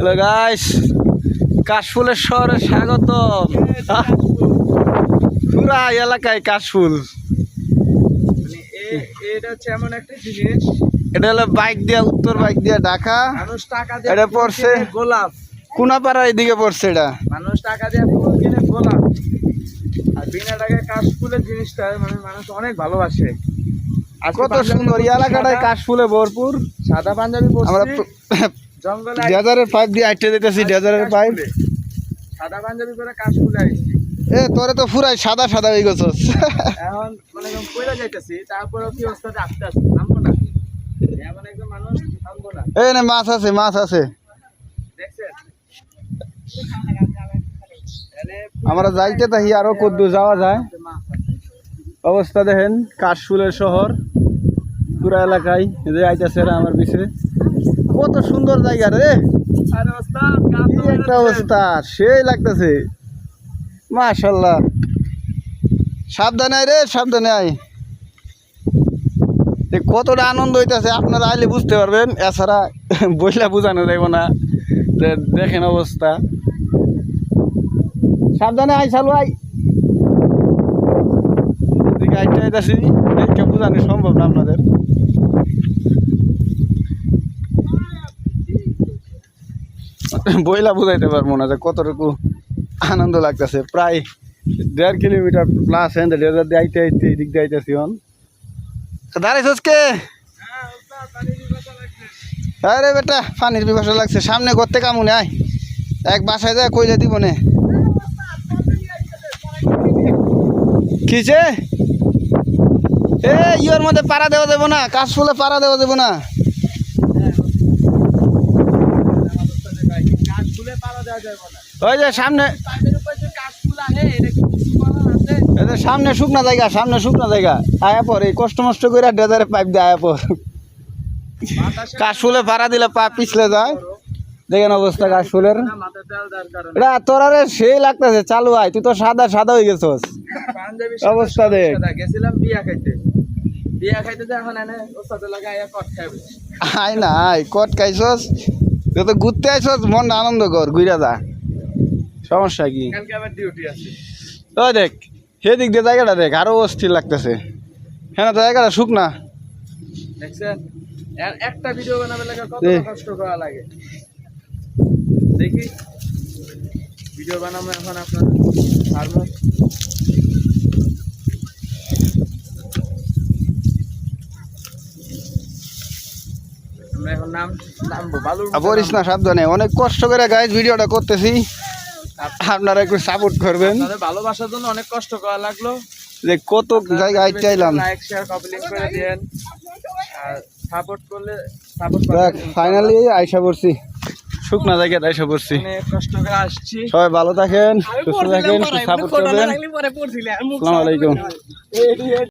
Hello guys, কাশফুলের শহরে স্বাগতম। পুরা এলাকায় কাশফুল। এটা হচ্ছে এমন একটা জিনিস, এটা হলো বাইক দিয়ে, উত্তর বাইক দিয়ে ঢাকা। মানুষ টাকা দিয়ে এটা পড়ছে গোলাপ, কোনাপাড়া এদিকে পড়ছে। এটা মানুষ টাকা দিয়ে ফুল কিনে গোলাপ, আর বিনা টাকায় কাশফুলের জিনিসটা মানে মানুষ অনেক ভালোবাসে। কত সুন্দর এলাকাটায় কাশফুলে ভরপুর। সাদা পাঞ্জাবি আমরা জঙ্গলে ডেজারের পাইপ দিয়ে আইটে দিতেছি, ডেজারের পাইপ। সাদা পাঞ্জাবি পরে কাশফুলে আসছি। তোরে তো পুরাই সাদা সাদা হয়ে গেছস। এখন মানে কইরা যাইতেছি, তারপরে কি অবস্থাতে আসতে আসতে থামবো না, এমন একজন মানুষ থামবো না। না, মাছ আছে, মাছ আছে। দেখছেন আমরা যাইতে তাহি আরো কদ্দু যাওয়া যায়। অবস্থা দেখেন, কাশফুলের শহর পুরা এলাকায় যে আইতেছে আমার পিছে। কত সুন্দর জায়গা রে, আরে ওস্তাদ কি একটা অবস্থা, সেই লাগতেছে। মাশাআল্লাহ। সাবধানে আয় রে, সাবধানে আয়। কতটা আনন্দ হইতেছে আপনারা আইলে বুঝতে পারবেন, এছাড়া বইলা বোঝানো যাইব না। দেখেন অবস্থা। সাবধানে আয়, চালু আয়। এদিকে আইতে আইতাছি, দেখে বোঝানো সম্ভব না আপনাদের। বইলা বুঝাইতে পারবো না যে কতটুকু আনন্দ লাগতেছে। প্রায় 1.5 কিলোমিটার প্লাস ডেজার দিয়ে আইতে আইতে এদিক দিয়ে আইতেছি। দাঁড়াইছস কে? আরে বেটা, পানির পিপাসা লাগছে। সামনে করতে কামুনে আয়, এক বাসায় যায় কইলে দিব নে। কিছে ইয়ের মধ্যে পাড়া দেওয়া যাবো না, কাশফুলে পাড়া দেওয়া যাবো না। ওই যে সামনে, সামনে শুকনা জায়গা, সামনে শুকনা জায়গা। আয়া পর এই কষ্ট মষ্ট করে ডেজারে পাইপ দিয়ে আয়া পর। কাশফুলে পাড়া দিলে পা পিছলে যায়। দেখেন অবস্থা কাশফুলের। এটা তোর আরে সেই লাগতেছে, চালু আয়। তুই তো সাদা সাদা হয়ে গেছস। অবস্থা দেখ। গেছিলাম বিয়া খাইতে, বিয়া খাইতে এখন এনে ওস্তাদ লাগায় কট খাইবে। আয় না, আয় কট খাইছস, তুই তো ঘুরতে আইছস, মন আনন্দ কর, ঘুরা যা। সমস্যা কি? কালকে আবার ডিউটি আছে। ও দেখ, সেদিক দিয়ে জায়গাটা দেখ, আরো অস্থির লাগতেছে। হ্যাঁ, জায়গাটা শুকনা। দেখছেন, একটা ভিডিও বানাবে লাগে কত কষ্ট করা লাগে। দেখি ভিডিও বানাবো এখন আপনার ফার্মো। আমরা এখন নামবো বালুর। বলিস না, সাবধানে। অনেক কষ্ট করে গাইজ ভিডিওটা করতেছি, আপনারা একটু সাপোর্ট করবেন। ভালোবাসার জন্য অনেক কষ্ট করা লাগলো। যে কত জায়গা আইতে আইলাম। লাইক শেয়ার কমেন্ট করে দেন, আর সাপোর্ট করলে দেখ ফাইনালি আইসা পড়ছি, শুকনা জায়গায় আইসা পড়ছি। অনেক কষ্ট করে আসছি। সবাই ভালো থাকেন, সুস্থ থাকেন, সাপোর্ট করবেন। আসসালামু আলাইকুম।